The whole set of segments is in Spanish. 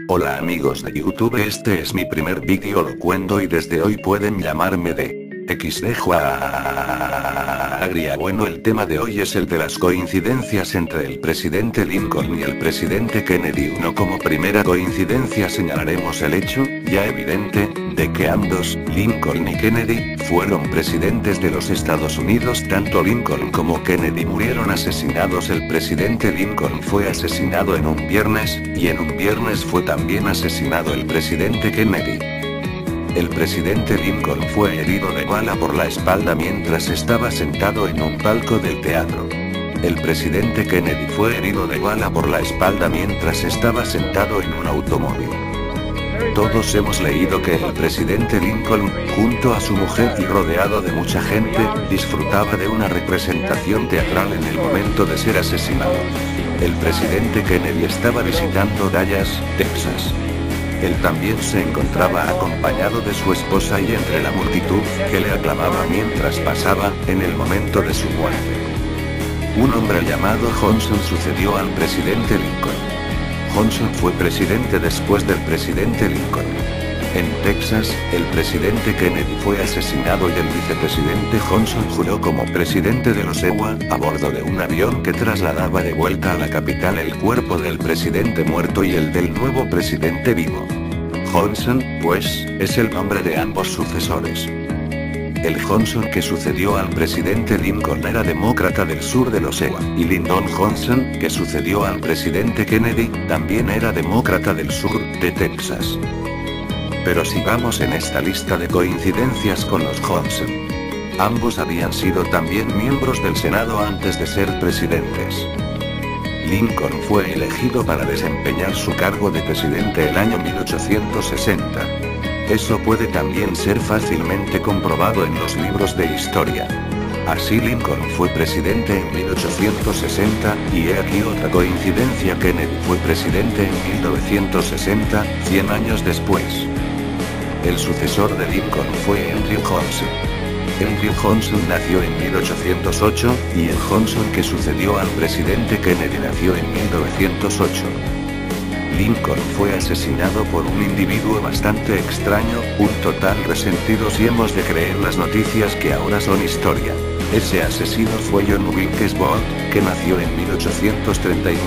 Hola amigos de YouTube, este es mi primer vídeo locuendo y desde hoy pueden llamarme de XD Juagria. Bueno, el tema de hoy es el de las coincidencias entre el presidente Lincoln y el presidente Kennedy. Como primera coincidencia señalaremos el hecho, ya evidente, de que ambos, Lincoln y Kennedy, fueron presidentes de los Estados Unidos. Tanto Lincoln como Kennedy murieron asesinados. El presidente Lincoln fue asesinado en un viernes, y en un viernes fue también asesinado el presidente Kennedy. El presidente Lincoln fue herido de bala por la espalda mientras estaba sentado en un palco del teatro. El presidente Kennedy fue herido de bala por la espalda mientras estaba sentado en un automóvil. Todos hemos leído que el presidente Lincoln, junto a su mujer y rodeado de mucha gente, disfrutaba de una representación teatral en el momento de ser asesinado. El presidente Kennedy estaba visitando Dallas, Texas. Él también se encontraba acompañado de su esposa y entre la multitud que le aclamaba mientras pasaba, en el momento de su muerte. Un hombre llamado Johnson sucedió al presidente Lincoln. Johnson fue presidente después del presidente Lincoln. En Texas, el presidente Kennedy fue asesinado y el vicepresidente Johnson juró como presidente de los EUA, a bordo de un avión que trasladaba de vuelta a la capital el cuerpo del presidente muerto y el del nuevo presidente vivo. Johnson, pues, es el nombre de ambos sucesores. El Johnson que sucedió al presidente Lincoln era demócrata del sur de los EUA, y Lyndon Johnson, que sucedió al presidente Kennedy, también era demócrata del sur, de Texas. Pero sigamos en esta lista de coincidencias con los Johnson. Ambos habían sido también miembros del Senado antes de ser presidentes. Lincoln fue elegido para desempeñar su cargo de presidente el año 1860. Eso puede también ser fácilmente comprobado en los libros de historia. Así Lincoln fue presidente en 1860, y he aquí otra coincidencia: Kennedy fue presidente en 1960, 100 años después. El sucesor de Lincoln fue Andrew Johnson. Andrew Johnson nació en 1808, y el Johnson que sucedió al presidente Kennedy nació en 1908. Lincoln fue asesinado por un individuo bastante extraño, un total resentido si hemos de creer las noticias que ahora son historia. Ese asesino fue John Wilkes Booth, que nació en 1839.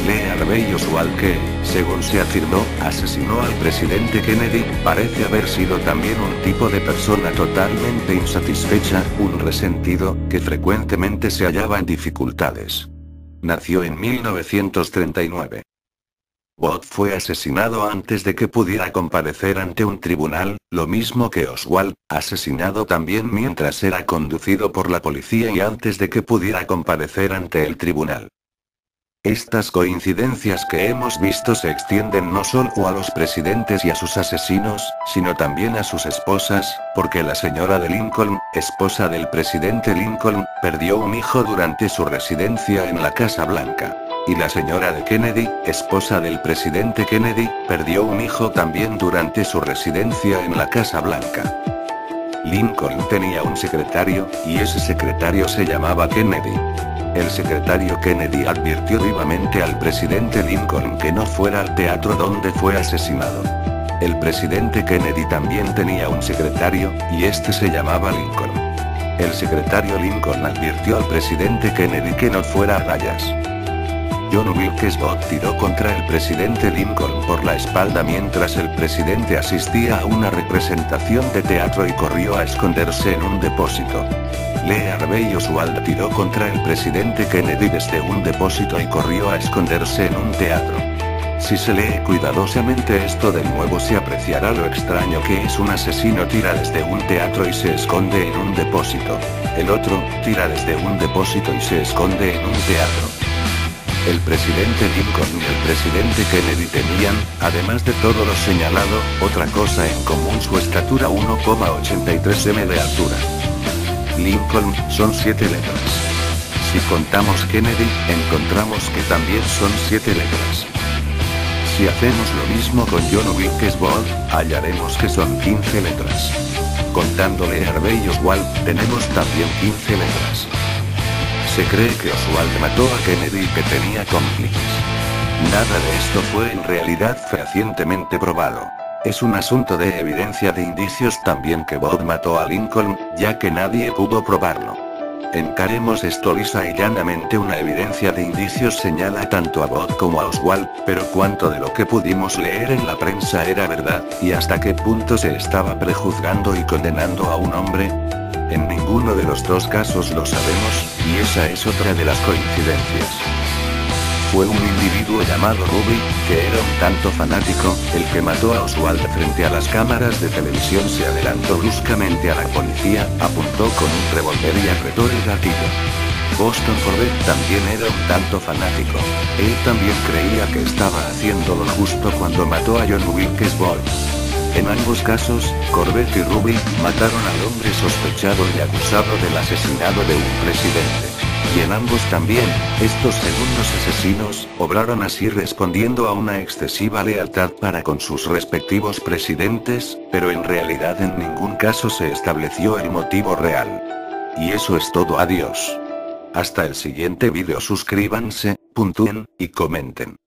Lee Harvey Oswald, que, según se afirmó, asesinó al presidente Kennedy, parece haber sido también un tipo de persona totalmente insatisfecha, un resentido, que frecuentemente se hallaba en dificultades. Nació en 1939. Booth fue asesinado antes de que pudiera comparecer ante un tribunal, lo mismo que Oswald, asesinado también mientras era conducido por la policía y antes de que pudiera comparecer ante el tribunal. Estas coincidencias que hemos visto se extienden no solo a los presidentes y a sus asesinos, sino también a sus esposas, porque la señora de Lincoln, esposa del presidente Lincoln, perdió un hijo durante su residencia en la Casa Blanca. Y la señora de Kennedy, esposa del presidente Kennedy, perdió un hijo también durante su residencia en la Casa Blanca. Lincoln tenía un secretario, y ese secretario se llamaba Kennedy. El secretario Kennedy advirtió vivamente al presidente Lincoln que no fuera al teatro donde fue asesinado. El presidente Kennedy también tenía un secretario, y este se llamaba Lincoln. El secretario Lincoln advirtió al presidente Kennedy que no fuera a Dallas. John Wilkes Booth tiró contra el presidente Lincoln por la espalda mientras el presidente asistía a una representación de teatro y corrió a esconderse en un depósito. Lee Harvey Oswald tiró contra el presidente Kennedy desde un depósito y corrió a esconderse en un teatro. Si se lee cuidadosamente esto de nuevo se apreciará lo extraño que es: un asesino tira desde un teatro y se esconde en un depósito. El otro, tira desde un depósito y se esconde en un teatro. El presidente Lincoln y el presidente Kennedy tenían, además de todo lo señalado, otra cosa en común: su estatura 1,83 m de altura. Lincoln, son 7 letras. Si contamos Kennedy, encontramos que también son 7 letras. Si hacemos lo mismo con John Wilkes Booth, hallaremos que son 15 letras. Contándole a Harvey Oswald, tenemos también 15 letras. Se cree que Oswald mató a Kennedy y que tenía cómplices. Nada de esto fue en realidad fehacientemente probado. Es un asunto de evidencia de indicios también que Bob mató a Lincoln, ya que nadie pudo probarlo. Encaremos esto lisa y llanamente. Una evidencia de indicios señala tanto a Bob como a Oswald, pero cuánto de lo que pudimos leer en la prensa era verdad, y hasta qué punto se estaba prejuzgando y condenando a un hombre. En ninguno de los dos casos lo sabemos, y esa es otra de las coincidencias. Fue un individuo llamado Ruby, que era un tanto fanático, el que mató a Oswald frente a las cámaras de televisión. Se adelantó bruscamente a la policía, apuntó con un revólver y apretó el gatillo. Boston Corbett también era un tanto fanático. Él también creía que estaba haciendo lo justo cuando mató a John Wilkes Booth. En ambos casos, Corbett y Ruby mataron al hombre sospechado y acusado del asesinato de un presidente. Y en ambos también, estos segundos asesinos obraron así respondiendo a una excesiva lealtad para con sus respectivos presidentes, pero en realidad en ningún caso se estableció el motivo real. Y eso es todo. Adiós. Hasta el siguiente vídeo. Suscríbanse, puntúen, y comenten.